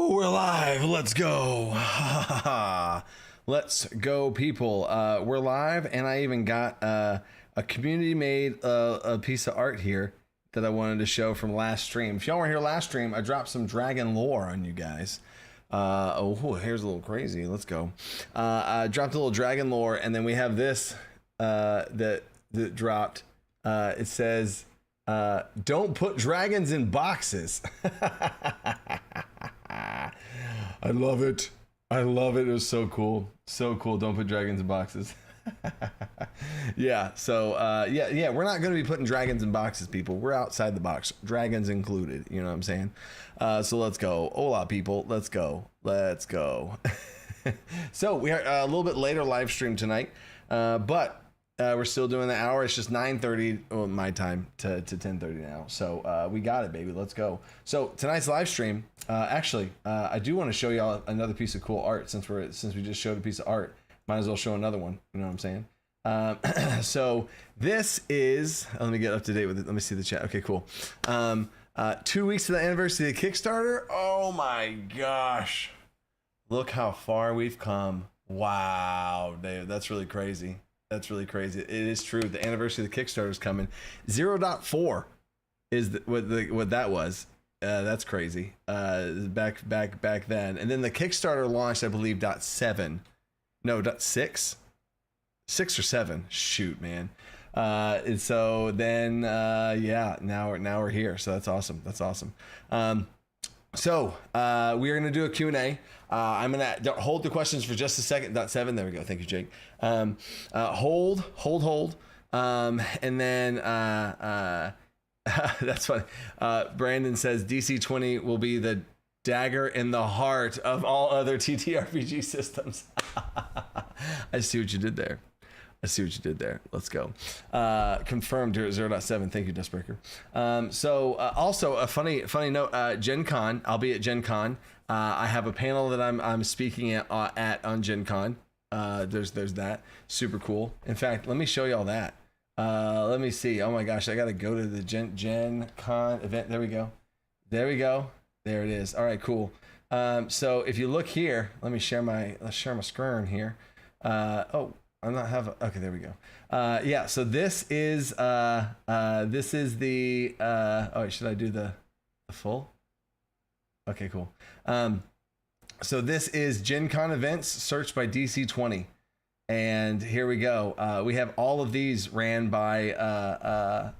Oh, we're live. Let's go. Let's go, people. We're live, and I even got a community-made a piece of art here that I wanted to show from last stream. If y'all weren't here last stream, I dropped some dragon lore on you guys. Here's a little crazy. Let's go. I dropped a little dragon lore, and then we have this that dropped. It says, don't put dragons in boxes. I love it. I love it. It was so cool. So cool. Don't put dragons in boxes. Yeah. So, yeah. We're not going to be putting dragons in boxes, people. We're outside the box. Dragons included. You know what I'm saying? So let's go. Hola, people. Let's go. Let's go. So we are a little bit later live stream tonight, but we're still doing the hour. It's just 9:30 my time to 10:30 now. So we got it, baby. Let's go. So tonight's live stream. Actually, I do want to show y'all another piece of cool art since we just showed a piece of art. Might as well show another one. You know what I'm saying? So this is. Let me get up to date with it. Let me see the chat. Okay, cool. 2 weeks to the anniversary of the Kickstarter. Oh my gosh! Look how far we've come. Wow, Dave, that's really crazy. That's really crazy. It is true. The anniversary of the Kickstarter is coming. 0.4 is what that was. That's crazy. Back then. And then the Kickstarter launched, I believe, .7. No, .6. 6 or 7. Shoot, man. And so then, yeah, now we're here. So that's awesome. That's awesome. So we are going to do a Q&A. I'm going to hold the questions for just a second. .7. There we go. Thank you, Jake. Hold. And then that's funny. Brandon says DC20 will be the dagger in the heart of all other TTRPG systems. I see what you did there. Let's go. Confirmed here at 0.7. Thank you, Dustbreaker. So also a funny note, Gen Con, I'll be at Gen Con. I have a panel that I'm speaking at on Gen Con. There's that. Super cool. In fact, let me show y'all that. Let me see. Oh my gosh, I gotta go to the Gen Con event. There we go. There it is. All right, cool. So if you look here, let's share my screen here. I'm not having. Okay, there we go. Yeah. So this is the. Oh, should I do the full? Okay, cool. So this is Gen Con events searched by DC20, and here we go. We have all of these ran by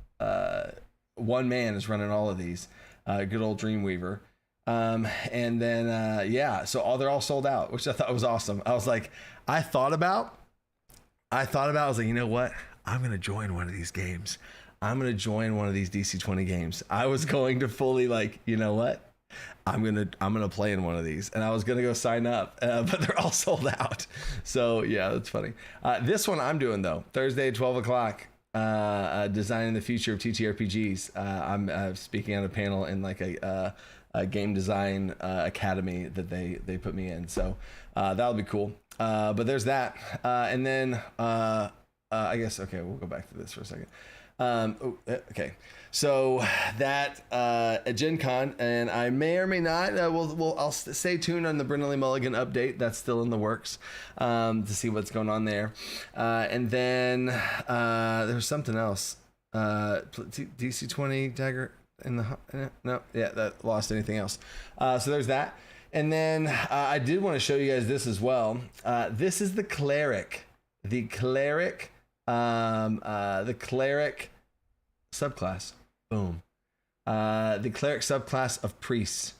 one man is running all of these. Good old Dreamweaver. And then yeah. So they're all sold out, which I thought was awesome. I was like, I thought about, I was like, you know what? I'm going to join one of these games. I'm going to join one of these DC20 games. I was going to fully like, you know what? I'm going to play in one of these, and I was going to go sign up, but they're all sold out. So yeah, that's funny. This one I'm doing though, Thursday, 12 o'clock, designing the future of TTRPGs. I'm speaking on a panel in like a game design academy that they put me in. So that'll be cool. But there's that. And then I guess, okay, we'll go back to this for a second. Okay. So that at Gen Con, and I may or may not, I'll stay tuned on the Brindley Mulligan update. That's still in the works to see what's going on there. And then there's something else. DC20 dagger in the no, yeah, that lost anything else. So there's that. And then I did want to show you guys this as well. This is the cleric subclass. Boom. The cleric subclass of priests.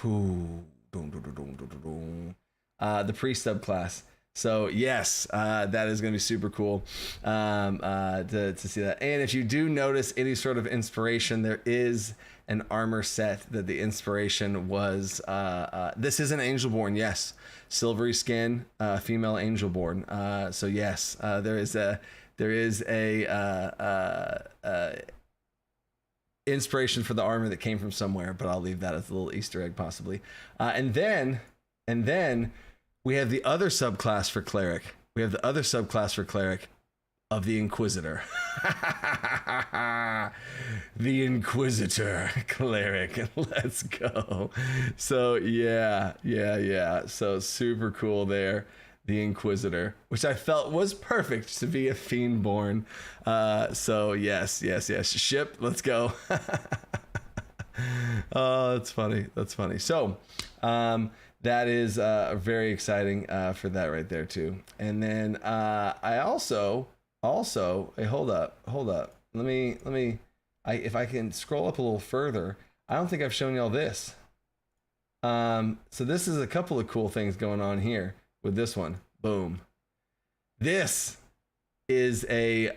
Boom. The priest subclass. So yes, that is going to be super cool to see that. And if you do notice any sort of inspiration, there is an armor set that the inspiration was. This is an Angelborn, yes, silvery skin, female Angelborn. So yes, there is a inspiration for the armor that came from somewhere, but I'll leave that as a little Easter egg possibly. And then we have the other subclass for cleric. Of the Inquisitor. The Inquisitor cleric. Let's go. So yeah. So super cool there. The Inquisitor, which I felt was perfect to be a Fiendborn. So yes. Ship, let's go. Oh, that's funny. So that is very exciting for that right there too. And then I also hey, hold up. Let me if I can scroll up a little further, I don't think I've shown y'all this. So this is a couple of cool things going on here with this one. Boom. This is the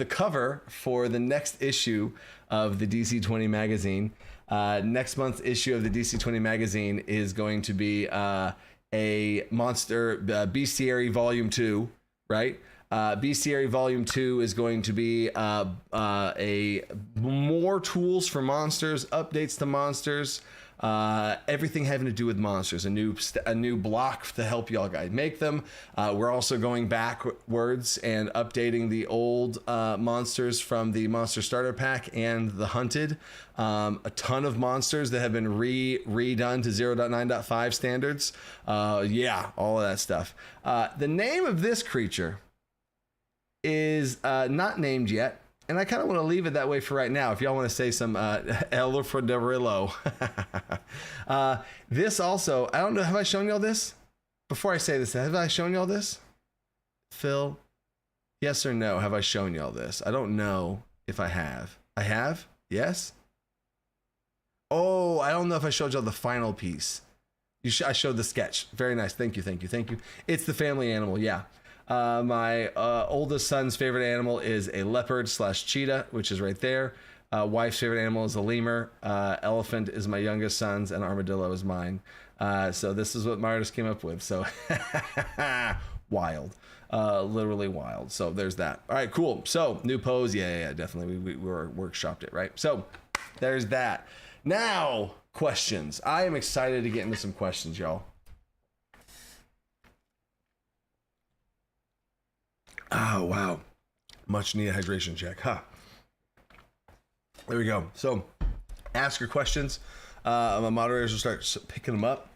cover for the next issue of the DC20 magazine. Next month's issue of the DC20 magazine is going to be a monster Bestiary Volume 2, right? Bestiary Volume 2 is going to be a more tools for monsters, updates to monsters, everything having to do with monsters, a new block to help y'all guys make them. We're also going backwards and updating the old monsters from the monster starter pack and the hunted. A ton of monsters that have been redone to 0.9.5 standards. Yeah, all of that stuff. The name of this creature is not named yet. And I kind of want to leave it that way for right now. If y'all want to say some Elfrodarillo. This also, I don't know, have I shown y'all this? Before I say this, have I shown y'all this? Phil, yes or no? Have I shown y'all this? I don't know if I have. I have? Yes? Oh, I don't know if I showed y'all the final piece. I showed the sketch. Very nice. Thank you. It's the family animal, yeah. My oldest son's favorite animal is a leopard / cheetah, which is right there. Wife's favorite animal is a lemur. Elephant is my youngest son's, and armadillo is mine. So this is what my artist came up with. So wild, literally wild. So there's that. All right, cool. So new pose. Yeah, definitely. We workshopped it, right? So there's that. Now questions. I am excited to get into some questions, y'all. Oh, wow. Much needed hydration check. There we go. So ask your questions. My moderators will start picking them up.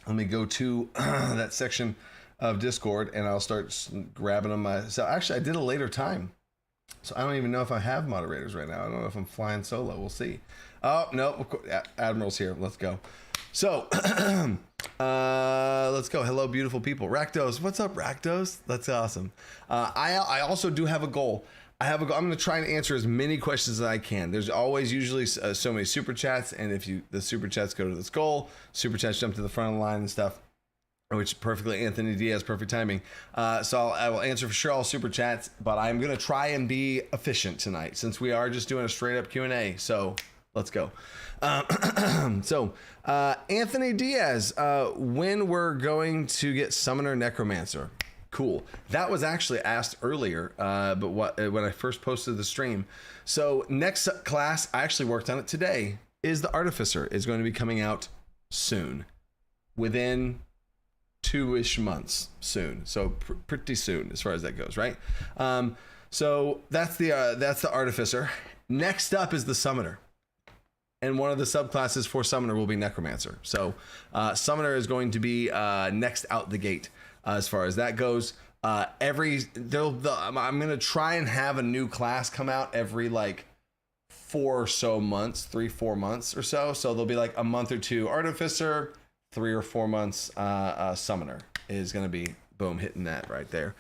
Let me go to that section of Discord and I'll start grabbing them myself. Actually, I did a later time. So I don't even know if I have moderators right now. I don't know if I'm flying solo. We'll see. Oh, no. Admiral's here. Let's go. So let's go. Hello, beautiful people. Rakdos, what's up, Rakdos? That's awesome. I also do have a goal. I'm going to try and answer as many questions as I can. There's always usually so many super chats, and if the super chats go to this goal, super chats jump to the front of the line and stuff, which perfectly Anthony Diaz, perfect timing. So I will answer for sure all super chats, but I'm going to try and be efficient tonight since we are just doing a straight up Q&A. So let's go. So Anthony Diaz, when we're going to get Summoner Necromancer? Cool. That was actually asked earlier, but when I first posted the stream. So next class, I actually worked on it today, is the Artificer, is going to be coming out soon, within 2-ish months soon. So pretty soon as far as that goes, right? So that's the Artificer. Next up is the Summoner. And one of the subclasses for Summoner will be Necromancer. So Summoner is going to be next out the gate as far as that goes. I'm going to try and have a new class come out every like 4 or so months, 3-4 months or so. So there'll be like a month or two Artificer, 3 or 4 months Summoner is going to be, boom, hitting that right there.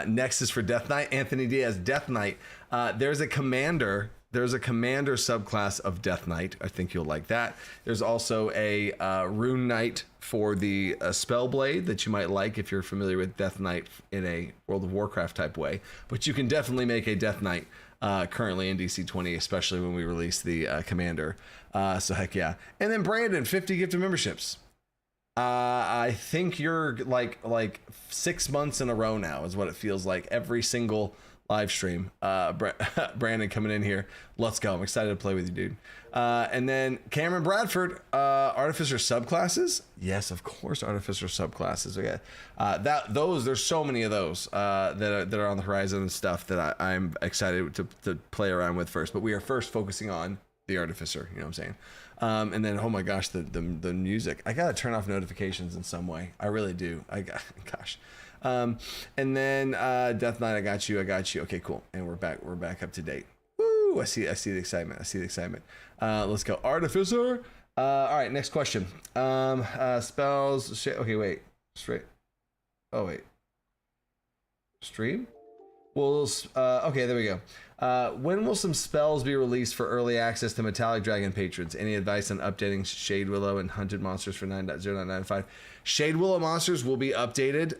Next is for Death Knight. Anthony Diaz, Death Knight. There's a commander subclass of Death Knight. I think you'll like that. There's also a Rune Knight for the Spellblade that you might like if you're familiar with Death Knight in a World of Warcraft type way. But you can definitely make a Death Knight currently in DC20, especially when we release the Commander. So heck yeah. And then Brandon, 50 gifted memberships. I think you're like 6 months in a row now is what it feels like. Every single live stream. Brandon coming in here. Let's go. I'm excited to play with you, dude. And then Cameron Bradford, Artificer subclasses. Yes, of course, Artificer subclasses. Okay, there's so many of those that are on the horizon and stuff that I'm excited to play around with first. But we are first focusing on the Artificer. You know what I'm saying? And then, oh my gosh, the music. I gotta turn off notifications in some way. I really do. Gosh. And then Death Knight, I got you. Okay, cool. And we're back up to date. Woo! I see the excitement. Let's go, Artificer. All right, next question. Spells. Okay, wait. Stream. Well, okay, there we go. When will some spells be released for early access to Metallic Dragon patrons? Any advice on updating Shade Willow and Hunted Monsters for 9.0.95? Shade Willow monsters will be updated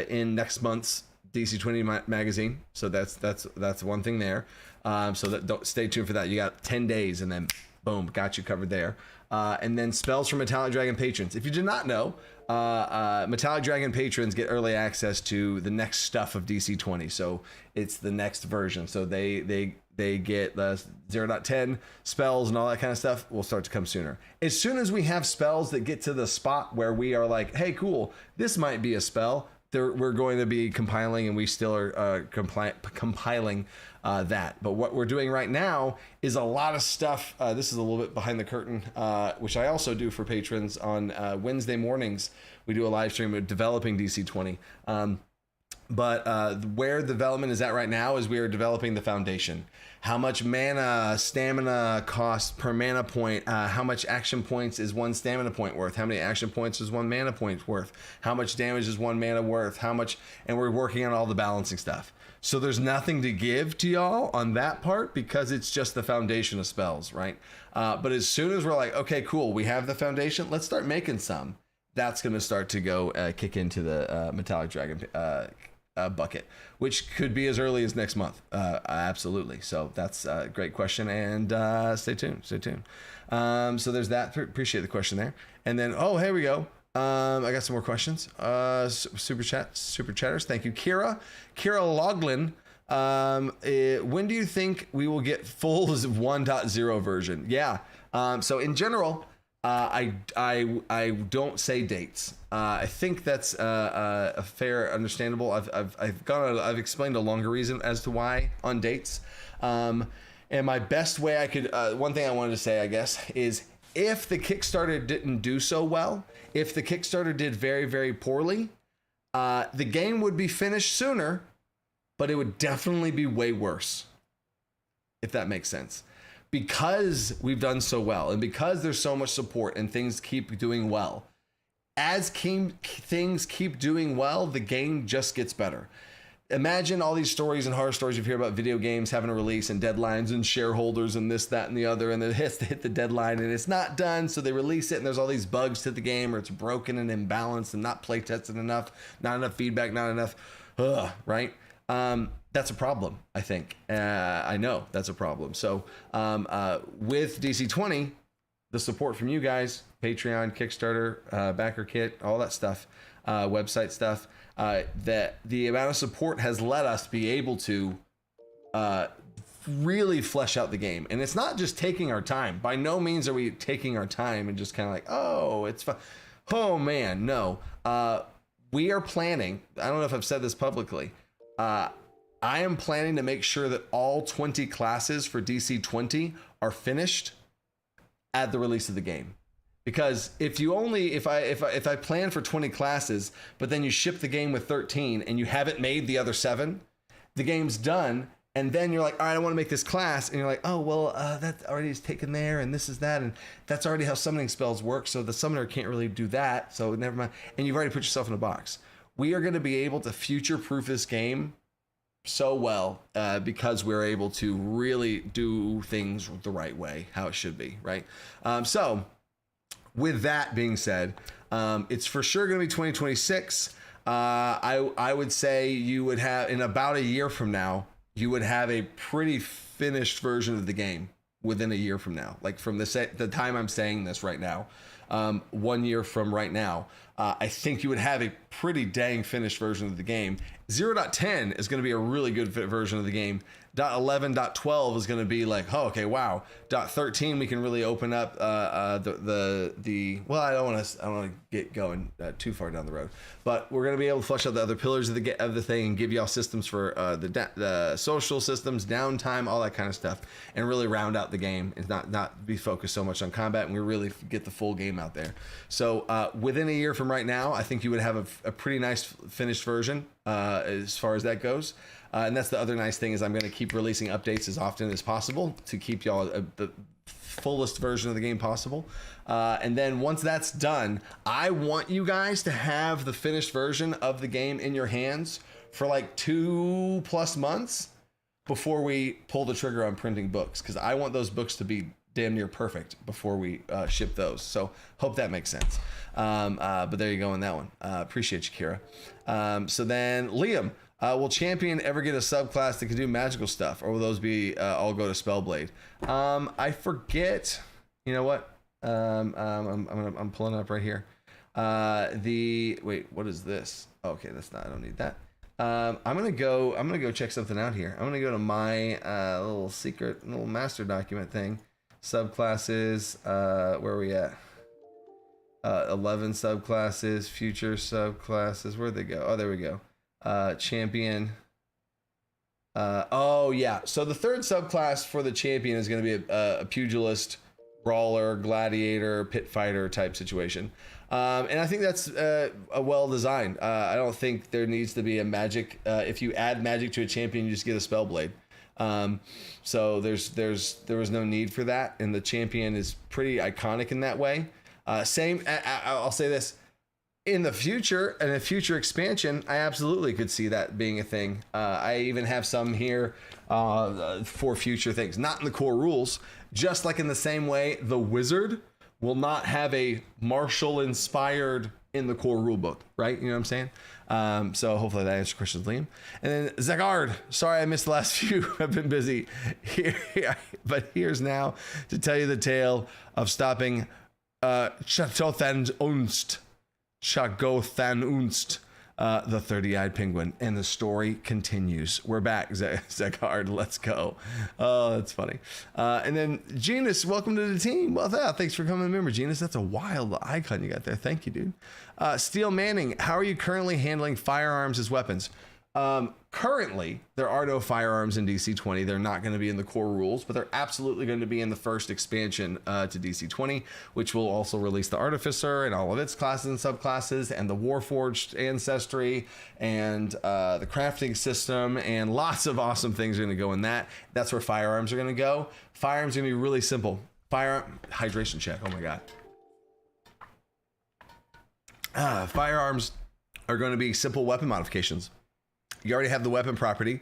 in next month's DC20 magazine. So that's one thing there. So don't stay tuned for that. You got 10 days and then boom, got you covered there. And then spells for Metallic Dragon patrons. If you did not know, Metallic Dragon patrons get early access to the next stuff of DC20. So it's the next version. So they get the 0.10 spells and all that kind of stuff will start to come sooner. As soon as we have spells that get to the spot where we are like, hey, cool, this might be a spell, we're going to be compiling, and we still are compiling that. But what we're doing right now is a lot of stuff. This is a little bit behind the curtain, which I also do for patrons on Wednesday mornings. We do a live stream of developing DC20. But where development is at right now is we are developing the foundation. How much mana, stamina cost per mana point? How much action points is one stamina point worth? How many action points is one mana point worth? How much damage is one mana worth? How much? And we're working on all the balancing stuff. So there's nothing to give to y'all on that part because it's just the foundation of spells, right? But as soon as we're like, okay, cool, we have the foundation, let's start making some. That's going to start to go kick into the Metallic Dragon bucket, which could be as early as next month. Absolutely. So that's a great question, and stay tuned. So there's that. Appreciate the question there. And then, oh, here we go. I got some more questions. Super chatters. Thank you, Kira Loglin. When do you think we will get full 1.0 version? Yeah. So in general, I don't say dates. I think that's a fair, understandable. I've explained a longer reason as to why on dates. And my best way I could, one thing I wanted to say, I guess, is if the Kickstarter didn't do so well, if the Kickstarter did very, very poorly, the game would be finished sooner, but it would definitely be way worse, if that makes sense. Because we've done so well, and because there's so much support and things keep doing well, as things keep doing well, the game just gets better. Imagine all these stories and horror stories you hear about video games having a release and deadlines and shareholders and this, that, and the other, and it has to hit the deadline and it's not done, so they release it and there's all these bugs to the game, or it's broken and imbalanced and not play tested enough, not enough feedback, not enough, right? That's a problem, I think. I know that's a problem. So with DC20, the support from you guys, Patreon, Kickstarter, backer kit, all that stuff, website stuff, that the amount of support has let us be able to really flesh out the game. And it's not just taking our time. By no means are we taking our time and just kind of like, oh, it's fun. Oh man, no. We are planning, I don't know if I've said this publicly, I am planning to make sure that all 20 classes for DC20 are finished at the release of the game. Because if I plan for 20 classes, but then you ship the game with 13 and you haven't made the other 7, the game's done. And then you're like, all right, I want to make this class. And you're like, oh, well, that already is taken there. And this is that. And that's already how summoning spells work. So the summoner can't really do that. So never mind. And you've already put yourself in a box. We are going to be able to future-proof this game so well because we're able to really do things the right way, how it should be, right? So with that being said, it's for sure going to be 2026. I would say you would have, in about a year from now, you would have a pretty finished version of the game within a year from now, like from the time I'm saying this right now, 1 year from right now, I think you would have a pretty dang finished version of the game. 0.10 is going to be a really good version of the game. .11, .12 is going to be like, oh, okay, wow. .13 we can really open up the well, I don't want to get going too far down the road, but we're going to be able to flesh out the other pillars of the thing and give y'all systems for the social systems, downtime, all that kind of stuff, and really round out the game and not be focused so much on combat, and we really get the full game out there. So within a year from right now, I think you would have a pretty nice finished version as far as that goes. And that's the other nice thing, is I'm going to keep releasing updates as often as possible to keep y'all the fullest version of the game possible. And then once that's done, I want you guys to have the finished version of the game in your hands for like 2+ months before we pull the trigger on printing books, because I want those books to be damn near perfect before we ship those. So hope that makes sense. But there you go on that one. Appreciate you, Kira. So then Liam, will Champion ever get a subclass that can do magical stuff, or will those be all go to Spellblade? I forget. You know what? I'm pulling it up right here. Wait, what is this? Okay, that's not. I don't need that. I'm gonna go check something out here. I'm gonna go to my little secret little master document thing. Subclasses. Where are we at? 11 subclasses. Future subclasses. Where'd they go? Oh, there we go. Champion. Oh yeah, so the third subclass for the Champion is going to be a pugilist, brawler, gladiator, pit fighter type situation, and I think that's a well designed. I don't think there needs to be a magic. If you add magic to a Champion, you just get a Spellblade. So there was no need for that, and the Champion is pretty iconic in that way. I'll say this. In the future, and a future expansion, I absolutely could see that being a thing. I even have some here for future things, not in the core rules, just like in the same way the Wizard will not have a martial inspired in the core rulebook, right? You know what I'm saying? So hopefully that answers questions, Liam. And then Zack, sorry I missed the last few. I've been busy but here's now to tell you the tale of stopping Chateau-Than's Unst. Chateau-Than Unst, the 30-eyed penguin, and the story continues. We're back, Zack. Let's go. Oh, that's funny. And then Genus, welcome to the team. Well, thanks for coming. Remember, Genus, that's a wild icon you got there. Thank you, dude. Steel Manning, how are you currently handling firearms as weapons? Currently, there are no firearms in DC20. They're not going to be in the core rules, but they're absolutely going to be in the first expansion to DC20, which will also release the Artificer and all of its classes and subclasses, and the Warforged Ancestry, and the crafting system, and lots of awesome things are going to go in that. That's where firearms are going to go. Firearms are going to be really simple. Hydration check. Oh my God. Firearms are going to be simple weapon modifications. You already have the weapon property,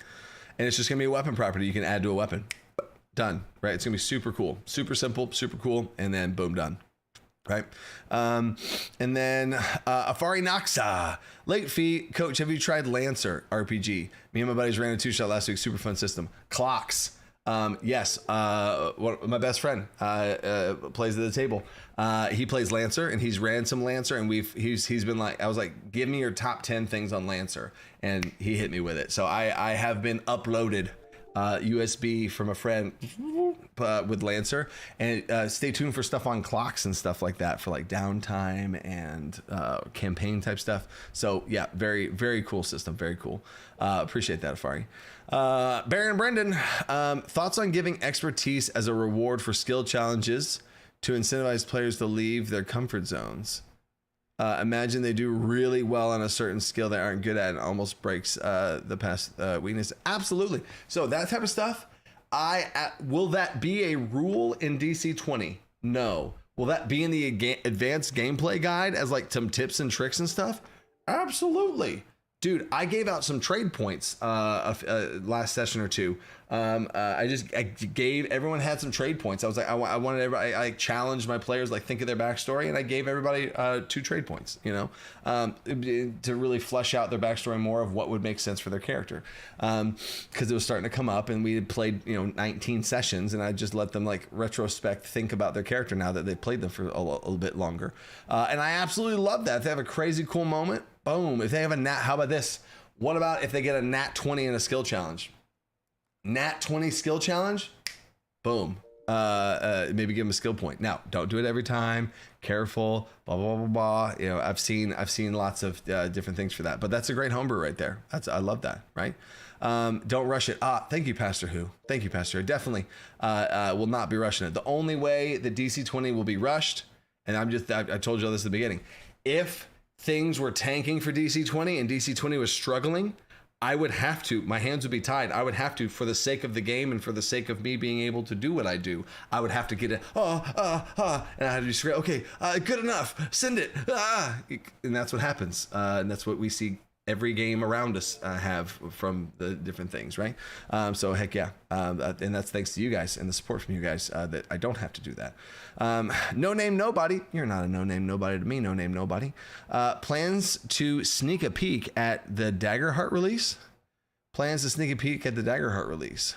and it's just gonna be a weapon property you can add to a weapon. Done, right? It's gonna be super cool, super simple, super cool, and then boom, done, right? And then Afari Noxa, late fee, coach, have you tried Lancer RPG? Me and my buddies ran a 2-shot last week, super fun system. Clocks. Yes, my best friend plays at the table. He plays Lancer, and he's ran some Lancer, and he's been like, I was like, give me your top 10 things on Lancer, and he hit me with it. So I have been uploaded USB from a friend with Lancer, and stay tuned for stuff on clocks and stuff like that for like downtime and campaign type stuff. So yeah, very, very cool system. Very cool. Appreciate that, Afari. Baron Brendan, thoughts on giving expertise as a reward for skill challenges to incentivize players to leave their comfort zones. Imagine they do really well on a certain skill they aren't good at and almost breaks the past weakness. Absolutely. So that type of stuff, will that be a rule in DC20? No. Will that be in the advanced gameplay guide as like some tips and tricks and stuff? Absolutely. Dude, I gave out some trade points last session or two I gave everyone had some trade points. I was like, I wanted everybody. I challenged my players, like think of their backstory, and I gave everybody 2 trade points. To really flesh out their backstory more of what would make sense for their character, because it was starting to come up, and we had played 19 sessions, and I just let them like retrospect, think about their character now that they played them for a little bit longer, and I absolutely love that. If they have a crazy cool moment, boom. If they have a nat, how about this? What about if they get a nat 20 in a skill challenge? Nat 20 skill challenge, boom. Maybe give them a skill point. Now, don't do it every time. Careful, blah blah blah blah. I've seen lots of different things for that, but that's a great homebrew right there. I love that. Right? Don't rush it. Thank you, Pastor Who. Thank you, Pastor. Definitely will not be rushing it. The only way that DC20 will be rushed, and I told you all this at the beginning. If things were tanking for DC20 and DC20 was struggling, I would have to, my hands would be tied. I would have to, for the sake of the game and for the sake of me being able to do what I do, I would have to get it, and I had to scream, okay, good enough, send it, and that's what happens. And that's what we see every game around us have from the different things, right? So heck yeah, and that's thanks to you guys and the support from you guys that I don't have to do that. No name nobody. You're not a no name nobody to me. No name nobody. Plans to sneak a peek at the Daggerheart release. Plans to sneak a peek at the Daggerheart release.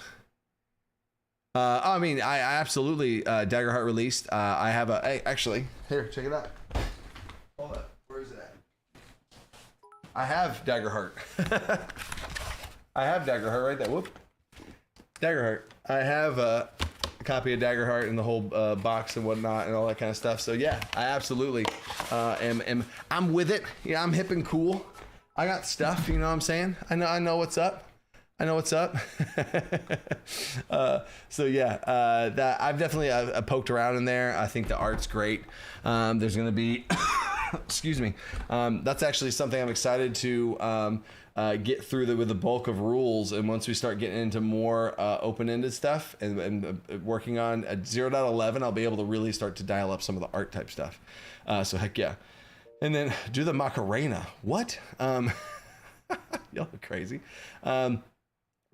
I absolutely Daggerheart released. I have actually here. Check it out. Hold up. Where is it at? I have Daggerheart. I have Daggerheart right there. Whoop. Daggerheart. I have a copy of Daggerheart in the whole box and whatnot and all that kind of stuff. So yeah, I absolutely I'm with it. Yeah, I'm hip and cool. I got stuff. You know what I'm saying? I know what's up. I know what's up. So yeah, that I've definitely poked around in there. I think the art's great. There's going to be, excuse me. That's actually something I'm excited to get through with the bulk of rules. And once we start getting into more open-ended stuff and working on 0.11, I'll be able to really start to dial up some of the art type stuff. So heck yeah. And then do the Macarena. What? Y'all are crazy.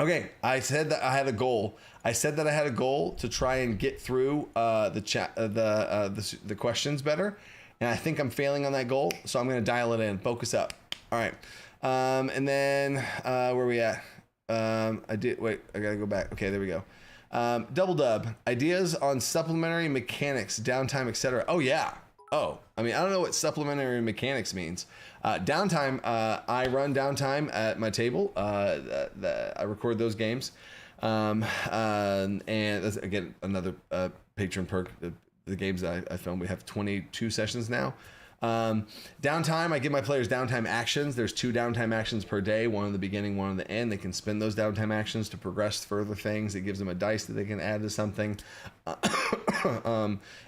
Okay, I said that I had a goal. I said that I had a goal to try and get through the questions better, and I think I'm failing on that goal. So I'm going to dial it in. Focus up. All right, and then where are we at? I gotta go back. Okay, there we go. Double dub ideas on supplementary mechanics, downtime, etc. Oh yeah. Oh, I mean, I don't know what supplementary mechanics means. Downtime, I run downtime at my table. I record those games. And that's, again, another patron perk. The games that I film, we have 22 sessions now. Downtime, I give my players downtime actions. There's 2 downtime actions per day, one in the beginning, one in the end. They can spend those downtime actions to progress further things. It gives them a dice that they can add to something.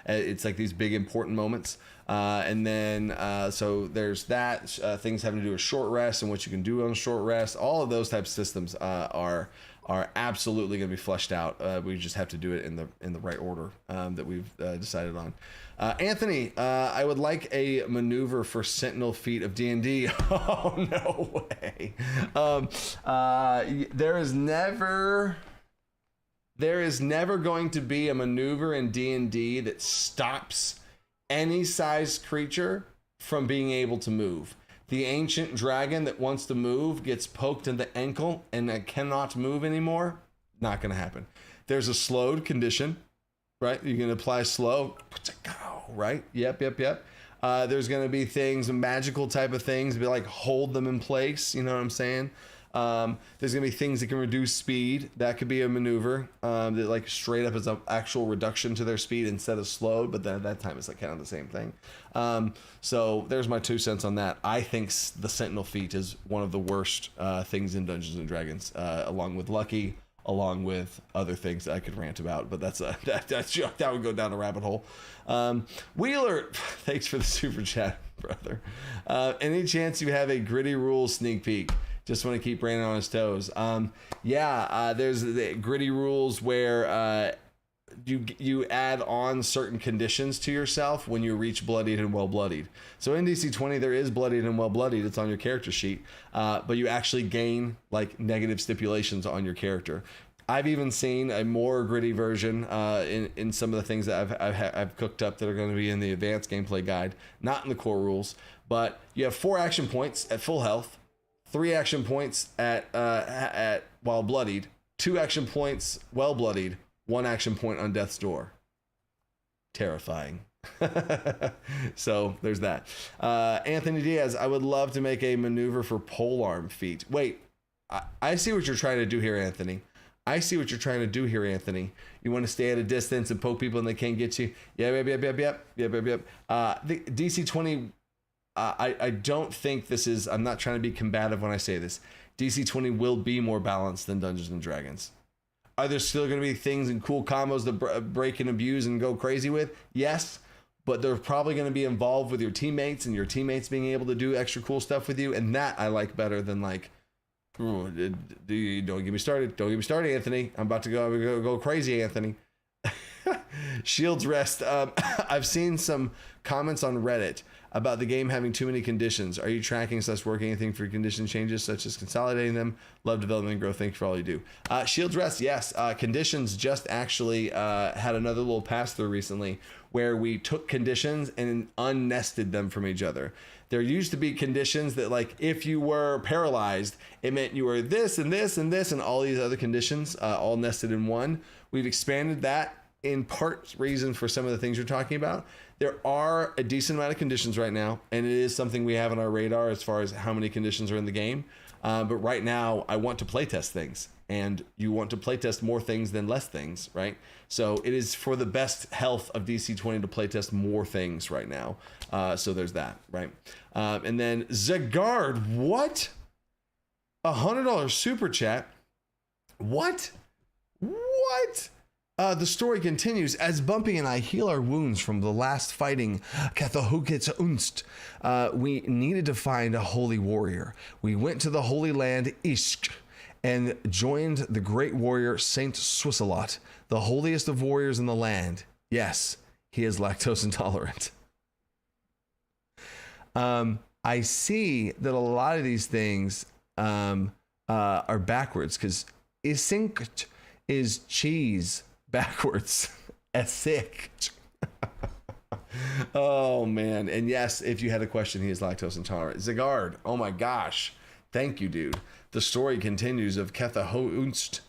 It's like these big important moments. And then, so there's that, things having to do with short rest and what you can do on short rest. All of those types of systems are absolutely going to be fleshed out. We just have to do it in the right order that we've decided on. Anthony, I would like a maneuver for Sentinel feat of D&D. Oh, no way. There is never going to be a maneuver in D&D that stops any size creature from being able to move. The ancient dragon that wants to move gets poked in the ankle and cannot move anymore. Not going to happen. There's a slowed condition, right? You can apply slow, right? Yep. There's going to be things, magical type of things, be like hold them in place. You know what I'm saying? There's going to be things that can reduce speed. That could be a maneuver that like straight up is an actual reduction to their speed instead of slowed, but then at that time it's like kind of the same thing. So there's my 2 cents on that. I think the Sentinel feat is one of the worst things in Dungeons and Dragons, along with Lucky, along with other things that I could rant about, but that would go down a rabbit hole. Wheeler, thanks for the super chat, brother. Any chance you have a gritty rules sneak peek? Just want to keep Brandon on his toes. There's the gritty rules where you add on certain conditions to yourself when you reach bloodied and well bloodied. So in DC20 there is bloodied and well bloodied. It's on your character sheet, but you actually gain like negative stipulations on your character. I've even seen a more gritty version in some of the things that I've cooked up that are going to be in the advanced gameplay guide, not in the core rules. But you have 4 action points at full health, 3 action points at while bloodied, 2 action points well bloodied, 1 action point on death's door. Terrifying. So there's that. Anthony Diaz, I would love to make a maneuver for polearm feat. Wait, I see what you're trying to do here, Anthony. I see what you're trying to do here, Anthony. You want to stay at a distance and poke people and they can't get you. Yep. The DC20, I don't think this is, I'm not trying to be combative when I say this. DC20 will be more balanced than Dungeons and Dragons. Are there still going to be things and cool combos to break and abuse and go crazy with? Yes, but they're probably going to be involved with your teammates and your teammates being able to do extra cool stuff with you. And that I like better than like, ooh, don't get me started. Don't get me started, Anthony. I'm about to go crazy, Anthony. Shields Rest. I've seen some comments on Reddit about the game having too many conditions. Are you tracking / working anything for condition changes, such as consolidating them? Love development and growth. Thank you for all you do. Shields Rest, yes. Conditions just actually had another little pass through recently where we took conditions and unnested them from each other. There used to be conditions that, like, if you were paralyzed, it meant you were this and this and this and all these other conditions all nested in one. We've expanded that in part reason for some of the things you're talking about. There are a decent amount of conditions right now, and it is something we have on our radar as far as how many conditions are in the game. But right now, I want to playtest things, and you want to playtest more things than less things, right? So it is for the best health of DC20 to playtest more things right now. So there's that, right? And then Zagard, what? $100 super chat. What? The story continues. As Bumpy and I heal our wounds from the last fighting Cathahogetsunst, we needed to find a holy warrior. We went to the Holy Land Ishk and joined the great warrior Saint Swissalot, the holiest of warriors in the land. Yes, he is lactose intolerant. I see that a lot of these things are backwards, because isinkt is cheese backwards. Esic. Oh man. And yes, if you had a question, he is lactose intolerant. Zagard, oh my gosh, thank you, dude. The story continues of Cathahogunst.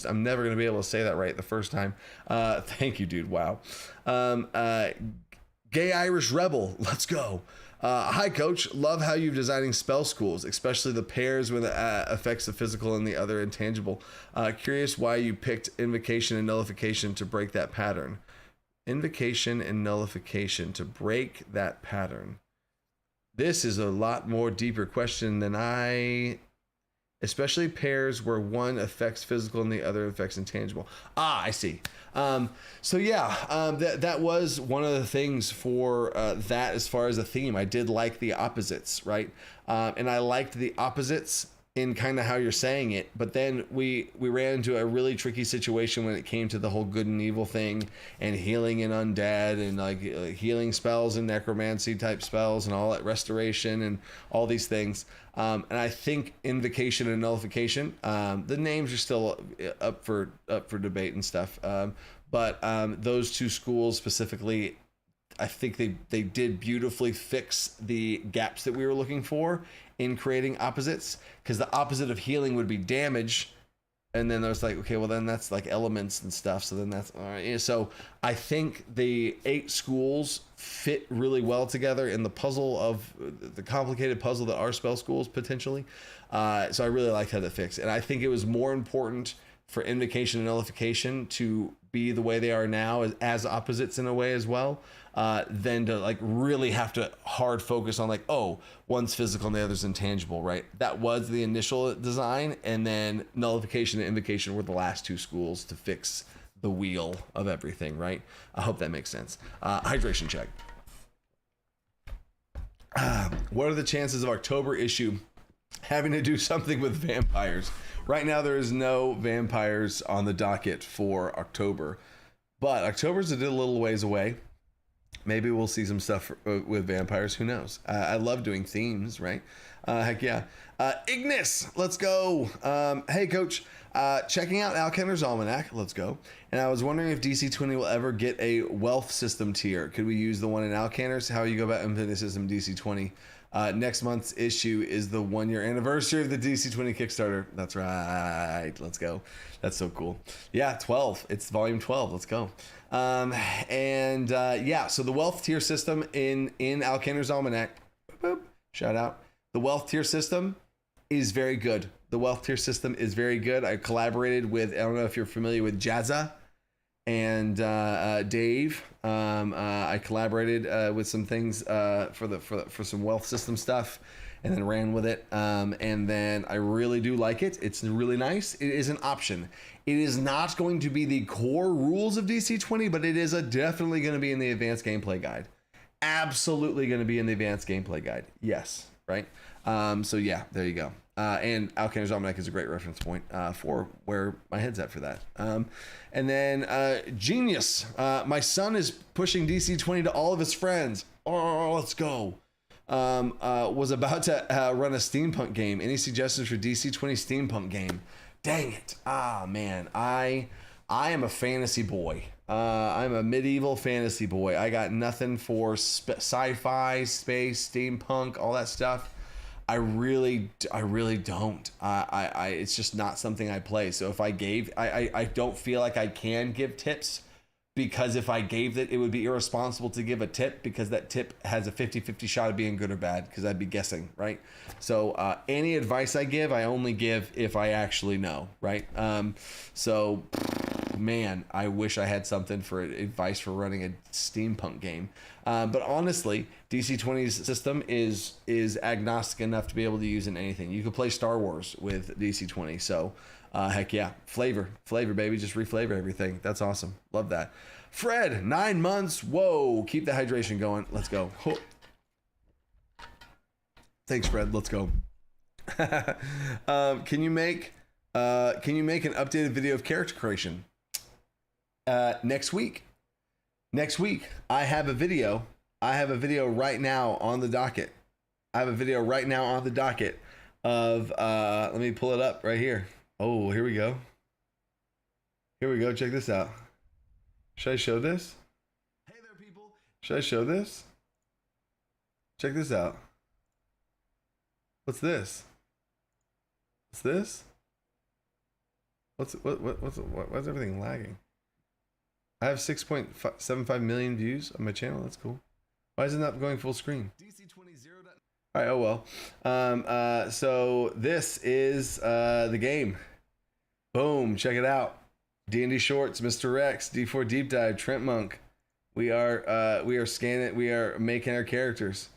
I'm never going to be able to say that right the first time. Thank you, dude. Wow. Gay Irish Rebel, let's go. Hi, Coach. Love how you're designing spell schools, especially the pairs when it affects the physical and the other intangible. Curious why you picked Invocation and Nullification to break that pattern. Invocation and Nullification to break that pattern. This is a lot more deeper question than especially pairs where one affects physical and the other affects intangible. I see. So yeah, that was one of the things for that as far as a theme. I did like the opposites, right? And I liked the opposites in kind of how you're saying it, but then we ran into a really tricky situation when it came to the whole good and evil thing and healing and undead and like healing spells and necromancy type spells and all that restoration and all these things. And I think Invocation and Nullification, the names are still up for debate and stuff. But those two schools specifically, I think they did beautifully fix the gaps that we were looking for in creating opposites, because the opposite of healing would be damage. And then there's like, okay, well then that's like elements and stuff. So then that's all right. So I think the 8 schools fit really well together in the puzzle of the complicated puzzle that are spell schools potentially. So I really liked how that fixed. And I think it was more important for Invocation and Nullification to be the way they are now as opposites in a way as well, than to like really have to hard focus on like, oh, one's physical and the other's intangible, right? That was the initial design, and then Nullification and Invocation were the last 2 schools to fix the wheel of everything, right? I hope that makes sense. Hydration check. What are the chances of October issue having to do something with vampires? Right now, there is no vampires on the docket for October, but October's a little ways away. Maybe we'll see some stuff with vampires. Who knows? I love doing themes, right? Heck yeah. Ignis, let's go. Hey, coach. Checking out Al Kenner's Almanac. Let's go. And I was wondering if DC20 will ever get a wealth system tier. Could we use the one in Al Kenner's? How you go about implementing the system DC20? Next month's issue is the 1-year anniversary of the DC20 Kickstarter. That's right. Let's go. That's so cool. Yeah, 12. It's volume 12. Let's go. Yeah, so the wealth tier system in Al Kenner's Almanac, boop, shout out. The wealth tier system is very good. The wealth tier system is very good. I collaborated with, I don't know if you're familiar with Jazza and Dave. I collaborated with some things for some wealth system stuff, and then ran with it. And then I really do like it. It's really nice. It is an option. It is not going to be the core rules of DC20, but it is definitely going to be in the advanced gameplay guide. Absolutely going to be in the advanced gameplay guide. Yes, right? So yeah, there you go. And Al Kenner's Almanac is a great reference point for where my head's at for that. And then Genius. My son is pushing DC20 to all of his friends. Oh, let's go. Was about to run a steampunk game. Any suggestions for DC20 steampunk game? Dang it. Ah, man. I am a fantasy boy. I'm a medieval fantasy boy. I got nothing for sci-fi, space, steampunk, all that stuff. I really don't. It's just not something I play. So if I gave, I don't feel like I can give tips, because if I gave it would be irresponsible to give a tip, because that tip has a 50-50 shot of being good or bad, because I'd be guessing, right? So any advice I give, I only give if I actually know, right? So man, I wish I had something for advice for running a steampunk game. But honestly, DC20's system is agnostic enough to be able to use in anything. You could play Star Wars with DC20. So heck yeah, flavor baby, just reflavor everything. That's awesome. Love that. Fred, 9 months. Whoa, keep the hydration going. Let's go. Thanks, Fred. Let's go. Can you make an updated video of character creation? Next week, I have a video right now on the docket. Of, let me pull it up right here. Oh, here we go. Check this out. Should I show this? Hey there, people. Should I show this? Check this out. What's this? What's everything lagging? I have 6.75 million views on my channel. That's cool. Why is it not going full screen? DC20 0. All right. Oh well. So this is the game. Boom. Check it out. D&D Shorts, Mr. Rex, D4 Deep Dive, Trent Monk. We are scanning. We are making our characters.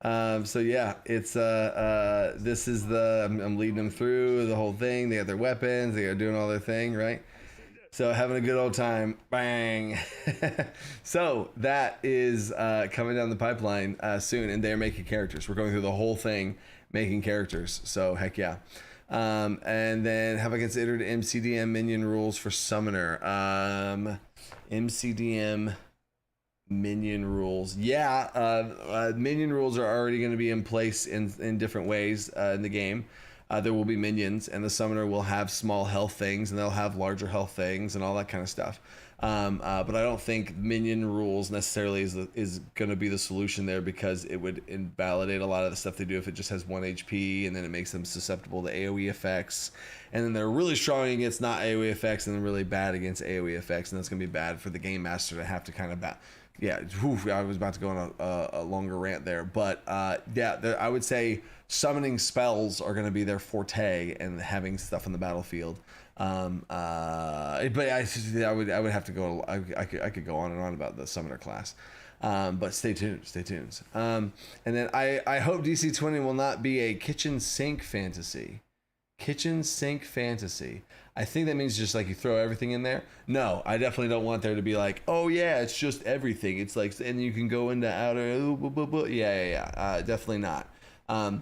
So yeah, it's this is I'm leading them through the whole thing. They got their weapons. They are doing all their thing, right? So having a good old time. Bang. So that is coming down the pipeline soon, and they're making characters. We're going through the whole thing making characters. So heck yeah. And then have I considered MCDM minion rules for Summoner? MCDM minion rules. Yeah, minion rules are already going to be in place in different ways in the game. There will be minions, and the summoner will have small health things, and they'll have larger health things, and all that kind of stuff. But I don't think minion rules necessarily is going to be the solution there, because it would invalidate a lot of the stuff they do if it just has 1 HP, and then it makes them susceptible to AoE effects. And then they're really strong against not AoE effects, and then really bad against AoE effects, and that's going to be bad for the game master to have to kind of yeah, I was about to go on a longer rant there, but yeah, I would say summoning spells are going to be their forte, and having stuff on the battlefield. But I would have to go. I could go on and on about the summoner class. But stay tuned. And then I hope DC20 will not be a kitchen sink fantasy. I think that means just like you throw everything in there. No, I definitely don't want there to be like, oh yeah, it's just everything. It's like, and you can go into outer. Yeah. Definitely not. I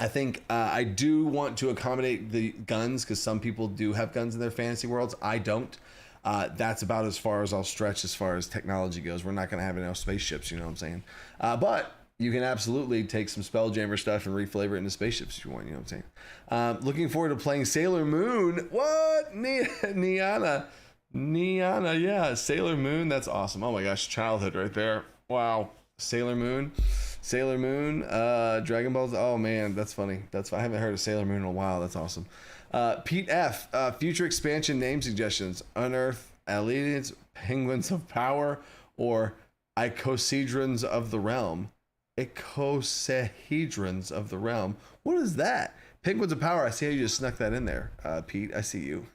think I do want to accommodate the guns, because some people do have guns in their fantasy worlds. I don't. That's about as far as I'll stretch as far as technology goes. We're not going to have enough spaceships, you know what I'm saying? But you can absolutely take some Spelljammer stuff and reflavor it into spaceships if you want, you know what I'm saying? Looking forward to playing Sailor Moon. What? Niana, yeah, Sailor Moon, that's awesome. Oh my gosh, childhood right there. Wow. Sailor Moon, Dragon Balls. Oh man, that's funny. I haven't heard of Sailor Moon in a while. That's awesome. Pete F. Future expansion name suggestions: Unearth, Aliens, Penguins of Power, or Icosahedrons of the Realm. Icosahedrons of the Realm. What is that? Penguins of Power. I see how you just snuck that in there, Pete. I see you.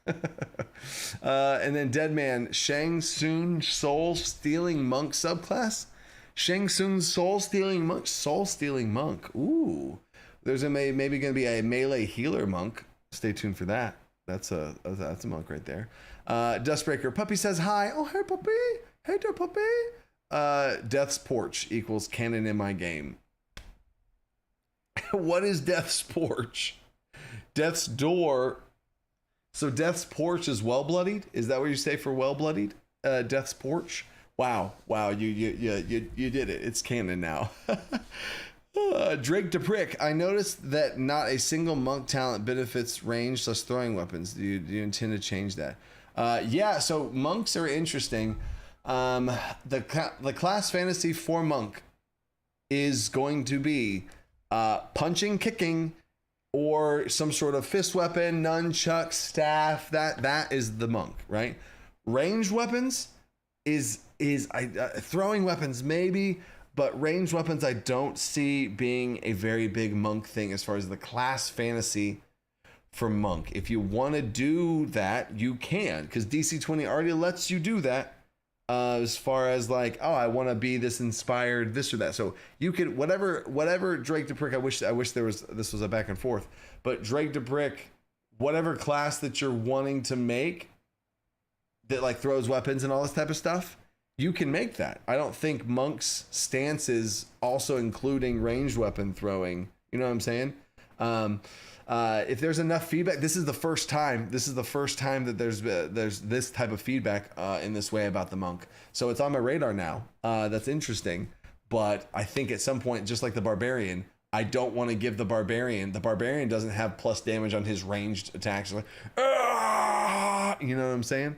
And then Deadman, Shang Tsung Soul Stealing Monk subclass. Shang Tsung Soul Stealing Monk. Ooh, there's maybe going to be a melee healer monk. Stay tuned for that. That's a monk right there. Dustbreaker Puppy says hi. Oh, hey puppy. Hey there puppy. Death's Porch equals canon in my game. What is Death's Porch? Death's Door. So Death's Porch is well-bloodied? Is that what you say for well-bloodied? Death's Porch? Wow. You did it. It's canon now. Drake DePrick. I noticed that not a single monk talent benefits range plus throwing weapons. Do you intend to change that? Yeah, so monks are interesting. The class fantasy for monk is going to be punching, kicking, or some sort of fist weapon, nunchuck, staff. That is the monk, right? Ranged weapons is throwing weapons maybe, but ranged weapons I don't see being a very big monk thing as far as the class fantasy for monk. If you want to do that, you can, because DC20 already lets you do that. As far as like, oh, I want to be this inspired, this or that. So you could whatever Drake DePrick. I wish this was a back and forth, but Drake DePrick, whatever class that you're wanting to make that like throws weapons and all this type of stuff, you can make that. I don't think monk's stance is also including ranged weapon throwing. You know what I'm saying? If there's enough feedback, this is the first time that there's this type of feedback in this way about the monk. So it's on my radar now. That's interesting. But I think at some point, just like the barbarian, I don't want to give the barbarian doesn't have plus damage on his ranged attacks. Like, you know what I'm saying?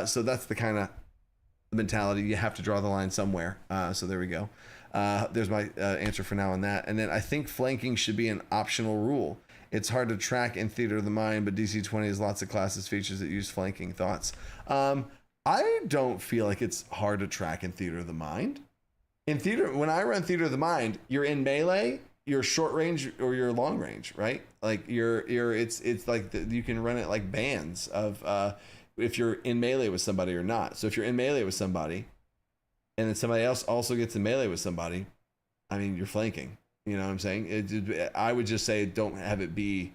So that's the kind of mentality. You have to draw the line somewhere. So there we go. There's my answer for now on that. And then I think flanking should be an optional rule. It's hard to track in Theater of the Mind, but DC20 has lots of classes features that use flanking. Thoughts? I don't feel like it's hard to track in Theater of the Mind. When I run Theater of the Mind, you're in melee, you're short range, or you're long range, right? Like it's like you can run it like bands of if you're in melee with somebody or not. So if you're in melee with somebody, and then somebody else also gets in melee with somebody, I mean, you're flanking. You know what I'm saying? I would just say don't have it be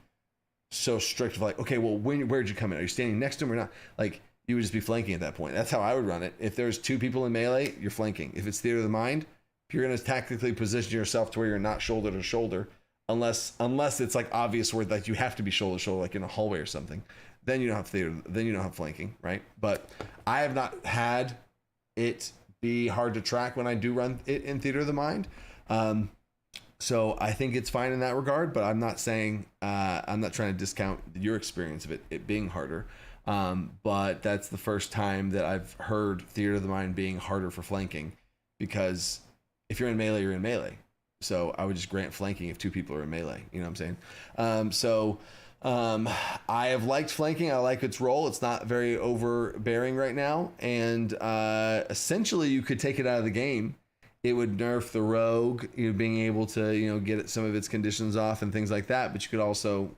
so strict of like, okay, well, where'd you come in? Are you standing next to him or not? Like, you would just be flanking at that point. That's how I would run it. If there's two people in melee, you're flanking. If it's Theater of the Mind, if you're going to tactically position yourself to where you're not shoulder to shoulder, unless it's like obvious where like you have to be shoulder to shoulder, like in a hallway or something, then you don't have theater. Then you don't have flanking, right? But I have not had it be hard to track when I do run it in Theater of the Mind. So I think it's fine in that regard, but I'm not saying, I'm not trying to discount your experience of it being harder. But that's the first time that I've heard Theater of the Mind being harder for flanking, because if you're in melee, you're in melee. So I would just grant flanking if two people are in melee. You know what I'm saying? I have liked flanking. I like its role. It's not very overbearing right now. And essentially you could take it out of the game. It would nerf the rogue, being able to, get some of its conditions off and things like that. But you could also,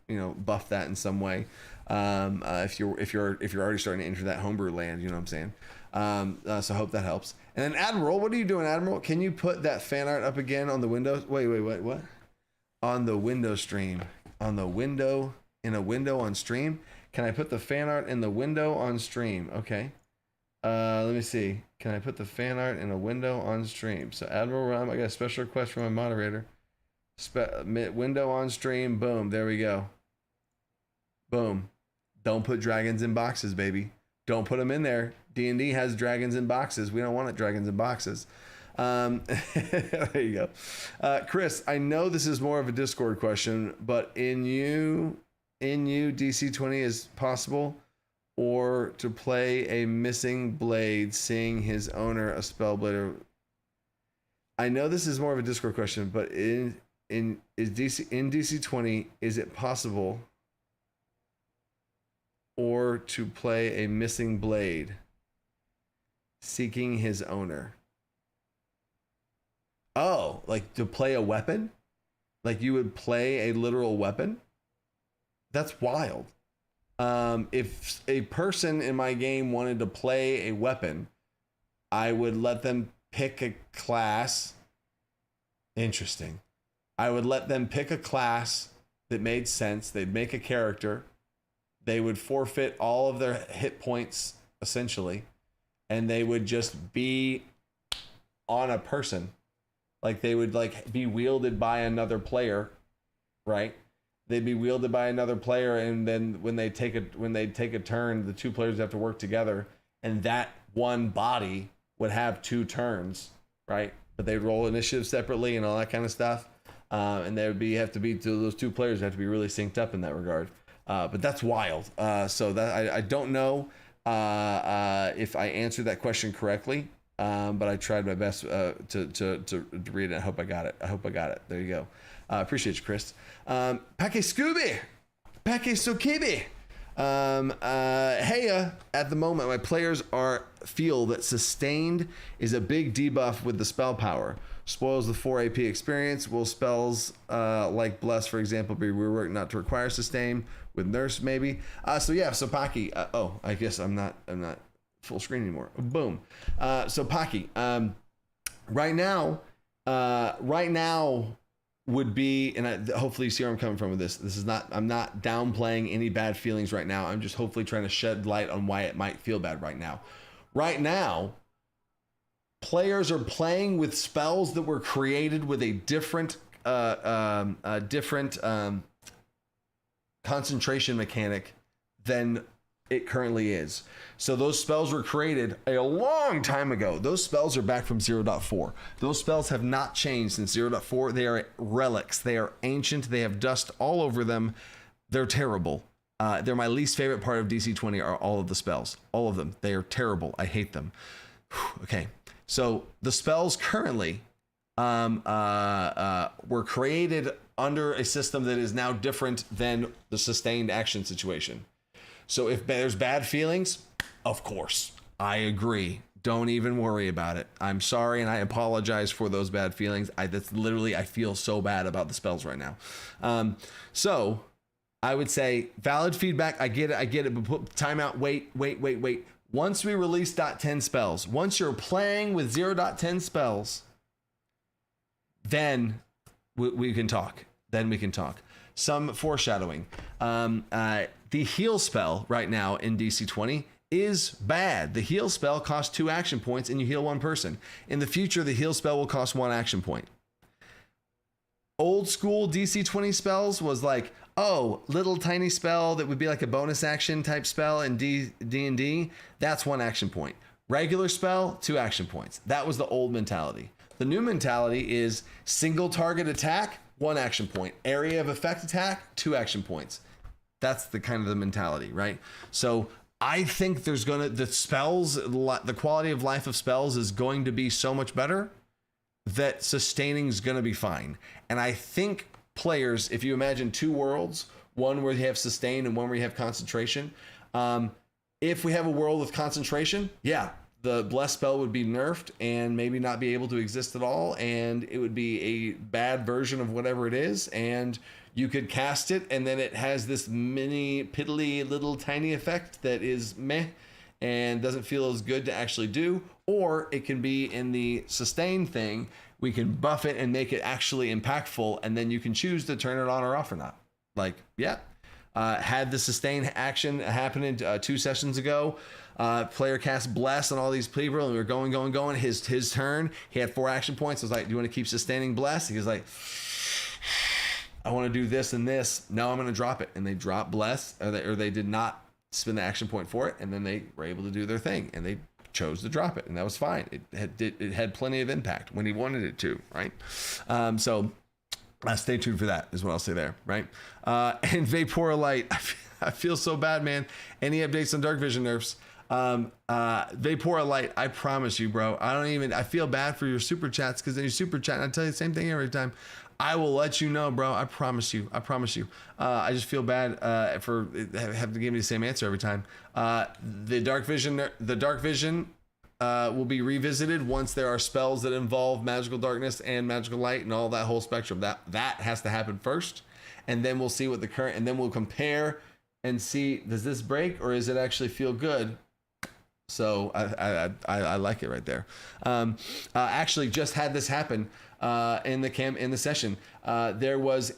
buff that in some way. If you're already starting to enter that homebrew land, you know what I'm saying? So I hope that helps. And then Admiral, what are you doing, Admiral? Can you put that fan art up again on the window? Wait, what? On the window stream. On the window, in a window on stream? Can I put the fan art in the window on stream? Okay. Let me see. Can I put the fan art in a window on stream? So Admiral Rum, I got a special request from my moderator. Window on stream. Boom. There we go. Boom. Don't put dragons in boxes, baby. Don't put them in there. D&D has dragons in boxes. We don't want it dragons in boxes. There you go. Chris, I know this is more of a Discord question, but in you DC20 is possible, or to play a missing blade, seeing his owner a spellblader. I know this is more of a Discord question, but in DC20, is it possible or to play a missing blade, seeking his owner? Oh, like to play a weapon? Like you would play a literal weapon? That's wild. If a person in my game wanted to play a weapon, I would let them pick a class. Interesting. I would let them pick a class that made sense. They'd make a character. They would forfeit all of their hit points, essentially, and they would just be on a person. Like they would like be wielded by another player, right? They'd be wielded by another player, and then when they take a turn, the two players have to work together, and that one body would have 2 turns, right? But they'd roll initiative separately and all that kind of stuff, and those 2 players have to be really synced up in that regard. But that's wild. So that I don't know if I answered that question correctly, but I tried my best to read it. I hope I got it. There you go. Appreciate you, Chris. Pake Scooby. Pake Sokibi. Hey, at the moment, my players feel that sustained is a big debuff with the spell power. Spoils the 4 AP experience. Will spells like Bless, for example, be reworked not to require sustain with Nurse, maybe? So Paki. I guess I'm not full screen anymore. Boom. So Paki. Right now would be, and hopefully you see where I'm coming from with this. I'm not downplaying any bad feelings right now. I'm just hopefully trying to shed light on why it might feel bad right now. Right now, players are playing with spells that were created with a different concentration mechanic than it currently is. So those spells were created a long time ago. Those spells are back from 0.4. Those spells have not changed since 0.4. They are relics. They are ancient. They have dust all over them. They're terrible. They're my least favorite part of DC20 are all of the spells. All of them. They are terrible. I hate them. Okay. So the spells currently were created under a system that is now different than the sustained action situation. So if there's bad feelings, of course, I agree. Don't even worry about it. I'm sorry, and I apologize for those bad feelings. I feel so bad about the spells right now. So I would say valid feedback. I get it, but put timeout. Wait. Once we release .10 spells, once you're playing with 0.10 spells, then we can talk. Some foreshadowing. The heal spell right now in DC20 is bad. The heal spell costs 2 action points and you heal 1 person. In the future, the heal spell will cost 1 action point. Old school DC20 spells was like, little tiny spell that would be like a bonus action type spell in D&D. That's 1 action point. Regular spell, 2 action points. That was the old mentality. The new mentality is single target attack, 1 action point. Area of effect attack, 2 action points. That's the kind of the mentality, right? So I think the quality of life of spells is going to be so much better that sustaining is going to be fine. And I think players, if you imagine 2 worlds, one where you have sustain and one where you have concentration. If we have a world with concentration, the bless spell would be nerfed and maybe not be able to exist at all. And it would be a bad version of whatever it is. And you could cast it, and then it has this mini, piddly, little tiny effect that is meh and doesn't feel as good to actually do. Or it can be in the sustain thing. We can buff it and make it actually impactful, and then you can choose to turn it on or off or not. Had the sustain action happen in 2 sessions ago. Player cast bless on all these people, and we were going. His turn. He had 4 action points. I was like, "Do you want to keep sustaining bless?" He was like, "I want to do this and this." No, I'm going to drop it, and they dropped bless, or they did not spend the action point for it, and then they were able to do their thing, and they chose to drop it, and that was fine. It had plenty of impact when he wanted it to, right? So stay tuned for that is what I'll say there, right? And Vapora Light, I feel so bad, man. Any updates on Dark Vision nerfs? Vapora Light, I promise you, bro. I feel bad for your super chats, because in your super chat, and I tell you the same thing every time. I will let you know, bro. I promise you. I just feel bad for having to give me the same answer every time. The Dark Vision will be revisited once there are spells that involve magical darkness and magical light and all that whole spectrum. That has to happen first, and then we'll see what the current, and then we'll compare and see, does this break or does it actually feel good? So I like it right there. Actually just had this happen in the session. There was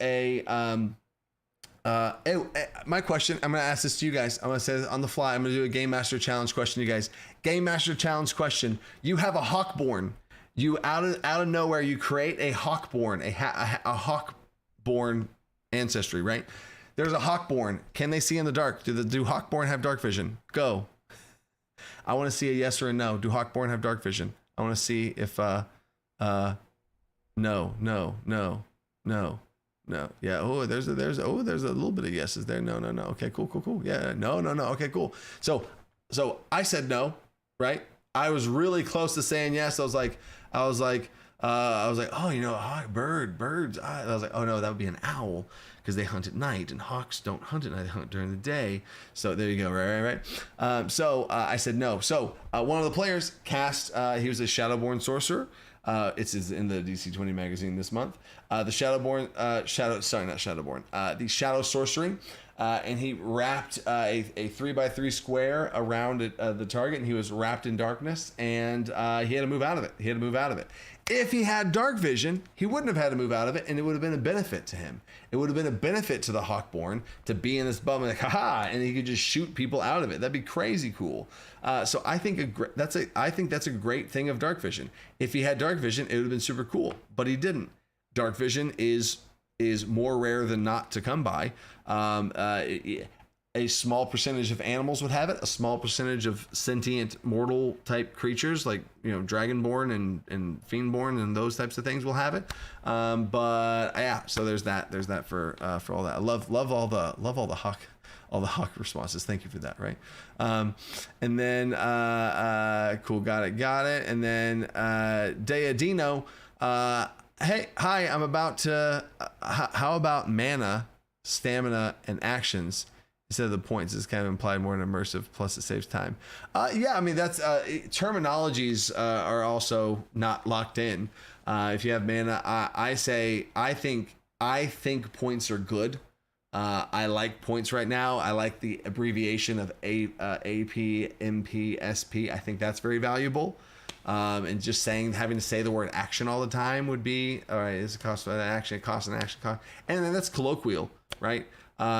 my question, I'm going to ask this to you guys. I'm going to say this on the fly. I'm going to do a Game Master Challenge question, you guys. Game Master Challenge question. You have a Hawkborn. You out of nowhere, you create a Hawkborn, a Hawkborn ancestry, right? There's a Hawkborn. Can they see in the dark? Do Hawkborn have dark vision? Go. I want to see a yes or a no. Do Hawkborn have dark vision? I want to see if no. Yeah. Oh, there's a little bit of yeses there. No. Okay, cool. Yeah. No. Okay, cool. So I said no, right? I was really close to saying yes. I was like, oh, birds. I was like, oh no, that would be an owl, because they hunt at night, and hawks don't hunt at night, they hunt during the day. So there you go, right. So I said no. So one of the players cast, he was a Shadowborn sorcerer. It's in the DC20 magazine this month. The Shadowborn, the Shadow Sorcery. And he wrapped a 3x3 square around the target, and he was wrapped in darkness, and he had to move out of it. If he had dark vision, he wouldn't have had to move out of it, and it would have been a benefit to him. It would have been a benefit to the Hawkborn to be in this bubble, like, haha, and he could just shoot people out of it. That'd be crazy cool. So I think that's a great thing of dark vision. If he had dark vision, it would have been super cool, but he didn't. Dark vision is more rare than not to come by. A small percentage of animals would have it. A small percentage of sentient mortal type creatures, like, Dragonborn and Fiendborn and those types of things, will have it. But yeah, so there's that for all that. I love all the hawk responses. Thank you for that. Right. And then cool, got it. And then Deadino, hey, hi, I'm about to, how about mana, stamina, and actions instead of the points? It's kind of implied more than immersive, plus it saves time. Yeah, I mean, that's terminologies are also not locked in. If you have mana, I think points are good. I like points right now. I like the abbreviation of AP, MP, SP. I think that's very valuable. And just having to say the word action all the time would be, all right, it's a cost of an action, it costs an action cost. And then that's colloquial, right?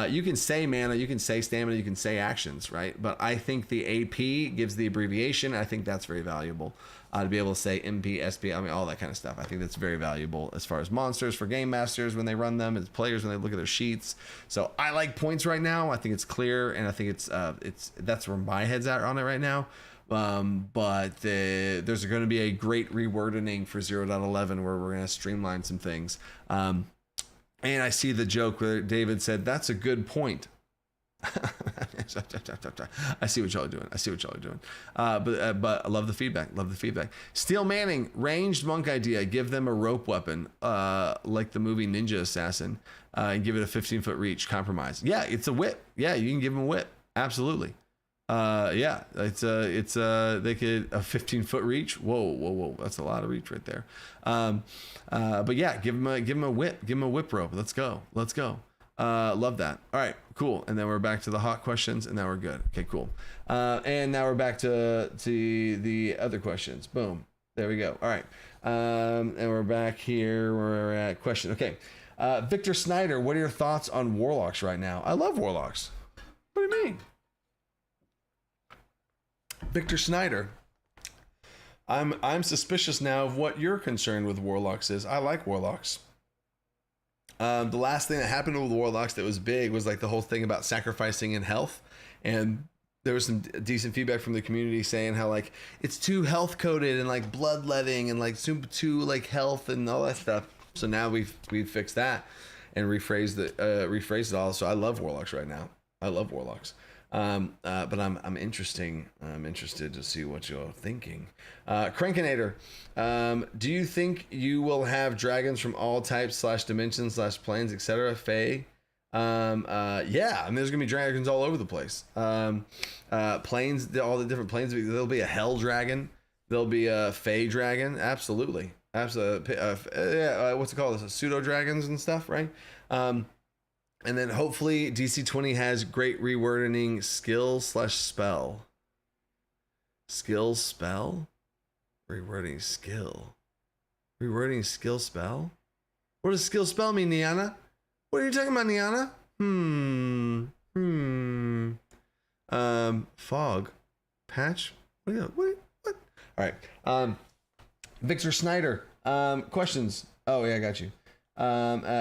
You can say mana, you can say stamina, you can say actions, right? But I think the AP gives the abbreviation. I think that's very valuable to be able to say MP, SP, I mean, all that kind of stuff. I think that's very valuable as far as monsters for game masters when they run them, as players when they look at their sheets. So I like points right now. I think it's clear, and I think it's that's where my head's at on it right now. But there's going to be a great rewording for 0.11 where we're going to streamline some things. And I see the joke where David said, that's a good point. I see what y'all are doing. But I love the feedback. Steel Manning, ranged monk idea. Give them a rope weapon, like the movie Ninja Assassin, and give it a 15-foot reach. Compromise. Yeah, it's a whip. Yeah, you can give them a whip. Absolutely. Yeah, it's they could a 15-foot reach. Whoa, that's a lot of reach right there. But yeah, give him a whip rope. Let's go. Love that. All right, cool. And then we're back to the hot questions, and now we're good. Okay, cool. And now we're back to the other questions. Boom. There we go. All right. And we're back here. We're at question. Okay. Victor Snyder, what are your thoughts on warlocks right now? I love warlocks. What do you mean? Victor Snyder, I'm suspicious now of what your concern with warlocks is. I like warlocks. The last thing that happened with warlocks that was big was like the whole thing about sacrificing in health And there was some decent feedback from the community saying how like it's too health coded and like bloodletting and like too like health and all that stuff. So now we've fixed that and rephrased it all. So I love warlocks right now. I love warlocks. But I'm interested to see what you're thinking. Crankinator, do you think you will have dragons from all types / dimensions / planes, etc.? Fae? Yeah, I mean, there's gonna be dragons all over the place. Planes, all the different planes. There'll be a hell dragon. There'll be a Fae dragon. Absolutely. Yeah. What's it called? Pseudo dragons and stuff, right? And then hopefully DC20 has great rewording skill / spell. Skill spell? Rewording skill. Rewording skill spell? What does skill spell mean, Niana? What are you talking about, Niana? Fog. Patch? What? All right. Victor Snyder. Questions. Oh, yeah, I got you.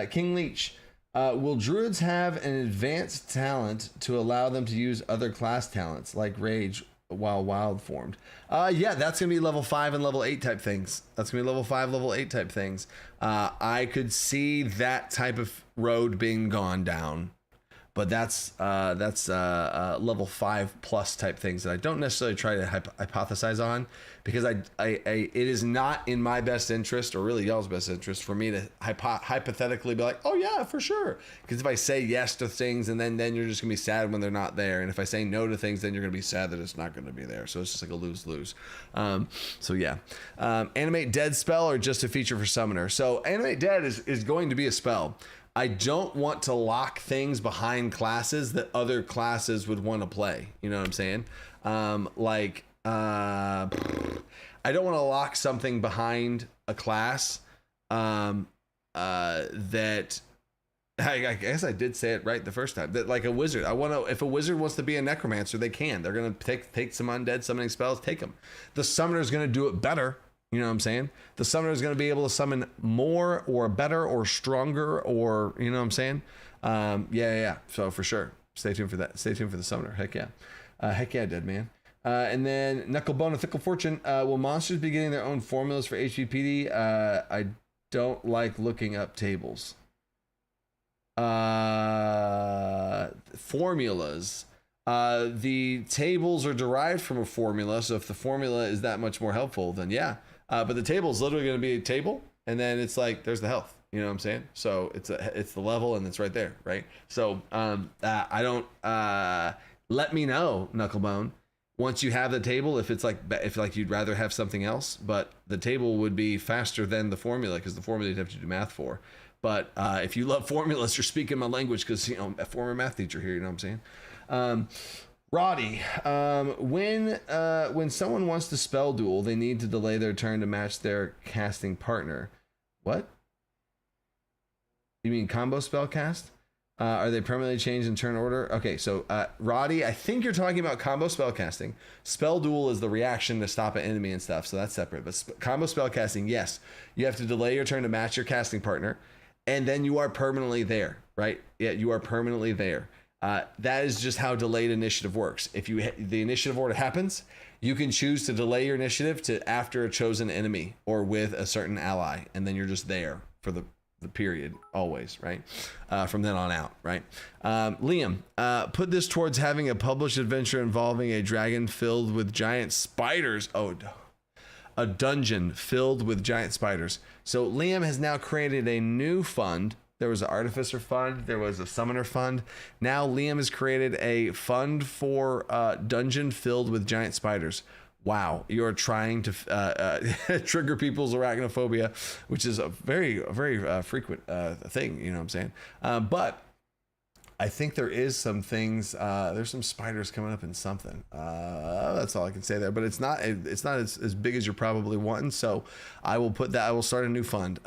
King Leech. Will druids have an advanced talent to allow them to use other class talents like rage while wild formed? Yeah, that's gonna be level 5 and level 8 type things. That's gonna be level 5, level 8 type things. I could see that type of road being gone down, but that's level 5 plus type things that I don't necessarily try to hypothesize on, because it is not in my best interest, or really y'all's best interest, for me to hypothetically be like, oh yeah, for sure. Because if I say yes to things, and then you're just gonna be sad when they're not there, and if I say no to things, then you're gonna be sad that it's not gonna be there. So it's just like a lose-lose. So yeah. Animate dead spell or just a feature for summoner? So animate dead is going to be a spell. I don't want to lock things behind classes that other classes would want to play. You know what I'm saying? I don't want to lock something behind a class that I guess I did say it right the first time, that like a wizard. If a wizard wants to be a necromancer, they can. They're going to take some undead summoning spells, take them. The summoner is going to do it better. You know what I'm saying? The summoner is going to be able to summon more or better or stronger, or, you know what I'm saying? Yeah. So for sure. Stay tuned for that. Stay tuned for the summoner. Heck yeah. Heck yeah, dead man. And then Knucklebone of Fickle Fortune. Will monsters be getting their own formulas for HVPD? I don't like looking up tables. Formulas. The tables are derived from a formula, so if the formula is that much more helpful, then yeah. But the table is literally going to be a table, and then it's like there's the health. You know what I'm saying? So it's the level, and it's right there, right? So I don't. Let me know, Knucklebone, once you have the table, if you'd rather have something else. But the table would be faster than the formula, because the formula you'd have to do math for. But if you love formulas, you're speaking my language, because a former math teacher here. You know what I'm saying? Roddy, when someone wants to spell duel, they need to delay their turn to match their casting partner. What? You mean combo spell cast? Are they permanently changed in turn order? Okay, so Roddy, I think you're talking about combo spell casting. Spell duel is the reaction to stop an enemy and stuff, so that's separate. But combo spell casting, yes, you have to delay your turn to match your casting partner, and then you are permanently there, right? Yeah, you are permanently there. That is just how delayed initiative works. If the initiative order happens, you can choose to delay your initiative to after a chosen enemy or with a certain ally, and then you're just there for the period always, right? From then on out, right? Liam, put this towards having a published adventure involving a dragon filled with giant spiders. Oh, a dungeon filled with giant spiders. So Liam has now created a new fund. There was an artificer fund. There was a summoner fund. Now Liam has created a fund for dungeon filled with giant spiders. Wow, you're trying to trigger people's arachnophobia, which is a very frequent thing. You know what I'm saying? But I think there is some things. There's some spiders coming up in something. That's all I can say there. But it's not as big as you're probably wanting. So I will put that. I will start a new fund.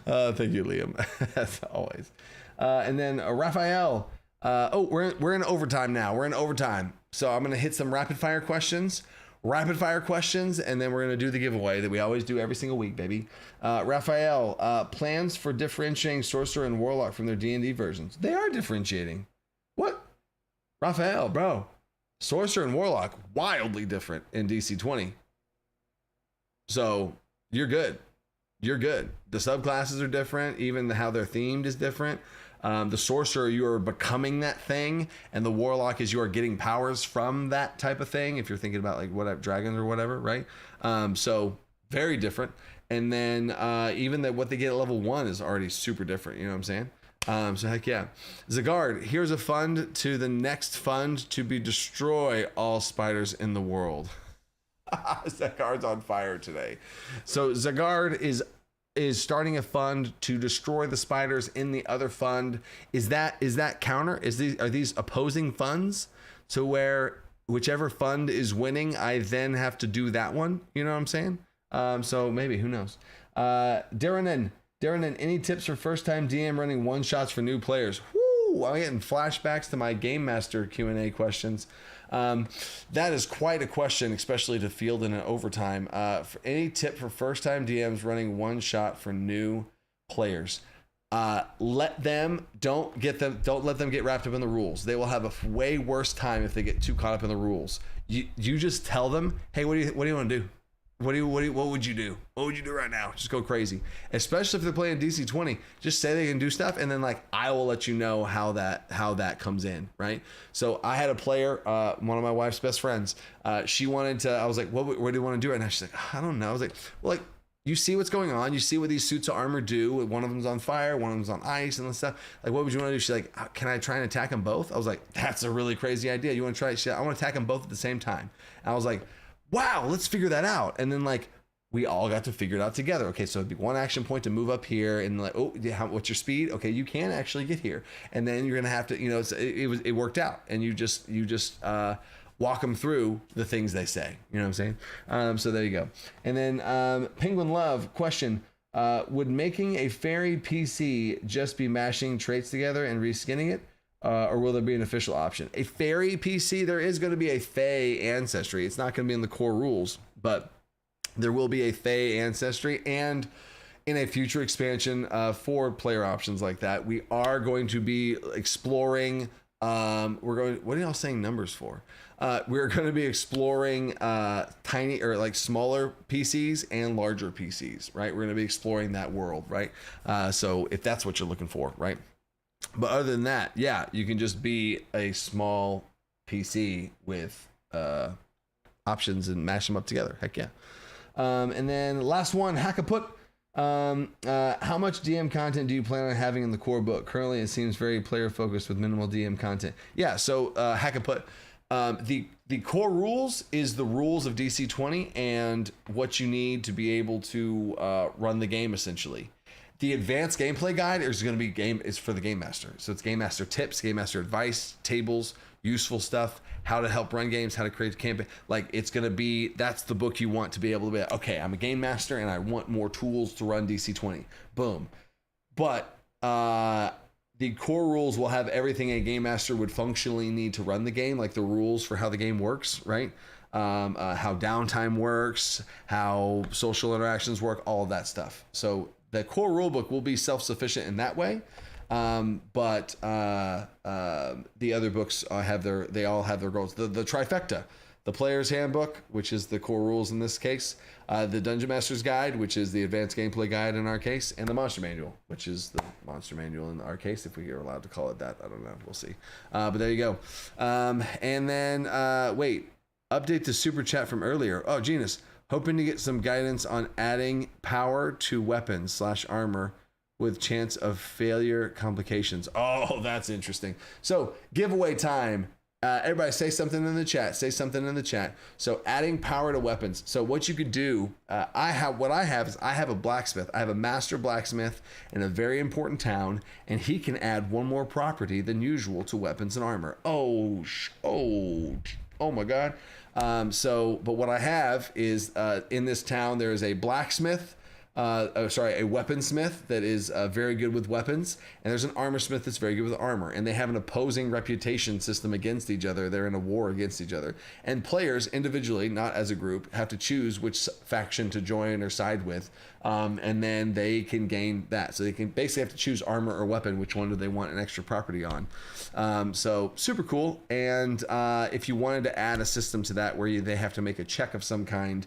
Thank you, Liam. As always. And then Raphael. We're in overtime now. We're in overtime. So I'm gonna hit some rapid fire questions, and then we're gonna do the giveaway that we always do every single week, baby. Raphael, plans for differentiating sorcerer and warlock from their D&D versions? They are differentiating. What? Raphael, bro. Sorcerer and Warlock, wildly different in DC20. So you're good. You're good. The subclasses are different. Even how they're themed is different. The Sorcerer, you are becoming that thing, and the Warlock is you are getting powers from that type of thing. If you're thinking about like whatever dragons or whatever, right? So very different. And then even what they get at level 1 is already super different. You know what I'm saying? So heck yeah. Zagard, here's a fund to the next fund to be destroy all spiders in the world. Zagard's on fire today. So Zagard is starting a fund to destroy the spiders in the other fund. Is that counter? Are these opposing funds to where whichever fund is winning, I then have to do that one? You know what I'm saying? So maybe, who knows? Darren, any tips for first-time DM running one-shots for new players? Woo! I'm getting flashbacks to my Game Master Q&A questions. That is quite a question, especially to field in an overtime. For any tip for first-time DMs running one-shot for new players? Don't let them get wrapped up in the rules. They will have a way worse time if they get too caught up in the rules. You just tell them, hey, what do you want to do? What would you do? What would you do right now? Just go crazy. Especially if they're playing DC20. Just say they can do stuff, and then like I will let you know how that comes in, right? So I had a player, one of my wife's best friends. She wanted to. I was like, what do you want to do right now? She's like, I don't know. I was like, well, like you see what's going on. You see what these suits of armor do. One of them's on fire. One of them's on ice and stuff. Like, what would you want to do? She's like, can I try and attack them both? I was like, that's a really crazy idea. You want to try? She's like, I want to attack them both at the same time. And I was like, wow, let's figure that out. And then like we all got to figure it out together. Okay, so it'd be one action point to move up here, and like, oh, what's your speed? Okay, you can actually get here, and then you're gonna have to, it worked out, and you just walk them through the things they say. You know what I'm saying? So there you go. And then Penguin Love question: would making a fairy PC just be mashing traits together and reskinning it? Or will there be an official option? A fairy PC, there is going to be a Fae ancestry. It's not going to be in the core rules, but there will be a Fae ancestry. And in a future expansion for player options like that, we are going to be exploring. What are y'all saying numbers for? We're going to be exploring tiny or like smaller PCs and larger PCs, right? We're going to be exploring that world, right? So if that's what you're looking for, right? But other than that, yeah, you can just be a small PC with options and mash them up together. Heck yeah. And then last one, Hackaput. How much DM content do you plan on having in the core book? Currently, it seems very player focused with minimal DM content. Yeah, so Hackaput. The core rules is the rules of DC20 and what you need to be able to run the game essentially. The advanced gameplay guide is going to be is for the game master. So it's game master tips, game master advice, tables, useful stuff, how to help run games, how to create a campaign. Like it's going to be, that's the book you want to be able to be, okay, I'm a game master and I want more tools to run DC20. Boom. But the core rules will have everything a game master would functionally need to run the game, like the rules for how the game works, right? How downtime works, how social interactions work, all of that stuff. So the core rulebook will be self-sufficient in that way, but the other books they all have their goals. The trifecta, the player's handbook, which is the core rules in this case, the Dungeon Master's Guide, which is the advanced gameplay guide in our case, and the Monster Manual, which is the Monster Manual in our case, if we are allowed to call it that. I don't know. We'll see. But there you go. And then, update the super chat from earlier. Oh, Genus. Hoping to get some guidance on adding power to weapons / armor with chance of failure complications. Oh, that's interesting. So giveaway time. Everybody say something in the chat. Say something in the chat. So adding power to weapons. So what you could do, I have a blacksmith. I have a master blacksmith in a very important town, and he can add one more property than usual to weapons and armor. Oh my God. But what I have is in this town, there is a blacksmith, a weaponsmith that is very good with weapons, and there's an armor smith that's very good with armor, and they have an opposing reputation system against each other. They're in a war against each other, and players individually, not as a group, have to choose which faction to join or side with, and then they can gain that. So they can basically have to choose armor or weapon, which one do they want an extra property on. So super cool. And if you wanted to add a system to that where they have to make a check of some kind,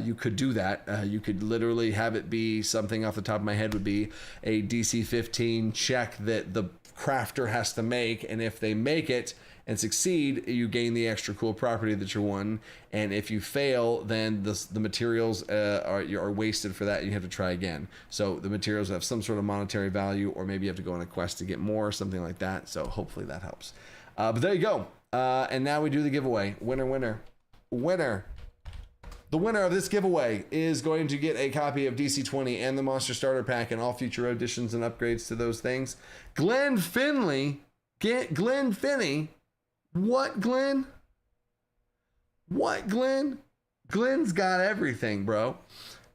you could do that. You could literally have it be something off the top of my head would be a DC-15 check that the crafter has to make, and if they make it and succeed, you gain the extra cool property that you won. And if you fail, then the materials are wasted for that, and you have to try again. So the materials have some sort of monetary value, or maybe you have to go on a quest to get more, or something like that. So hopefully that helps. But there you go. And now we do the giveaway. Winner. The winner of this giveaway is going to get a copy of DC20 and the Monster Starter Pack and all future additions and upgrades to those things. Glenn Finley. Glenn Finney. What, Glenn? What, Glenn? Glenn's got everything, bro.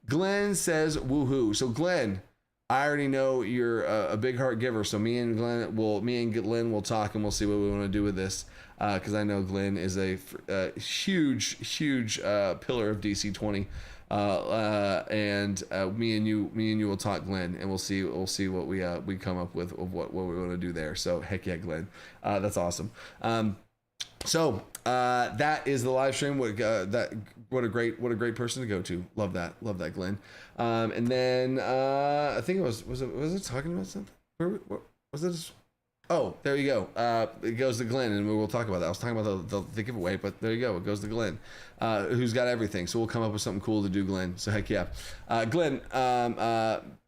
Glenn says woohoo. So Glenn, I already know you're a big heart giver. So me and Glenn will talk, and we'll see what we want to do with this. Because I know Glenn is a huge pillar of DC20, and me and you will talk, Glenn, and we'll see what we come up with of what we want to do there. So heck yeah, Glenn, that's awesome. So that is the live stream. What a great person to go to. Love that, Glenn. And then I think was it talking about something? What was it? Oh, there you go. It goes to Glenn, and we'll talk about that. I was talking about the giveaway, but there you go. It goes to Glenn, who's got everything. So we'll come up with something cool to do, Glenn. So heck yeah, Glenn.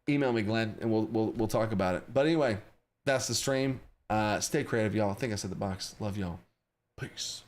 Email me, Glenn, and we'll talk about it. But anyway, that's the stream. Stay creative, y'all. I think I said the box. Love y'all. Peace.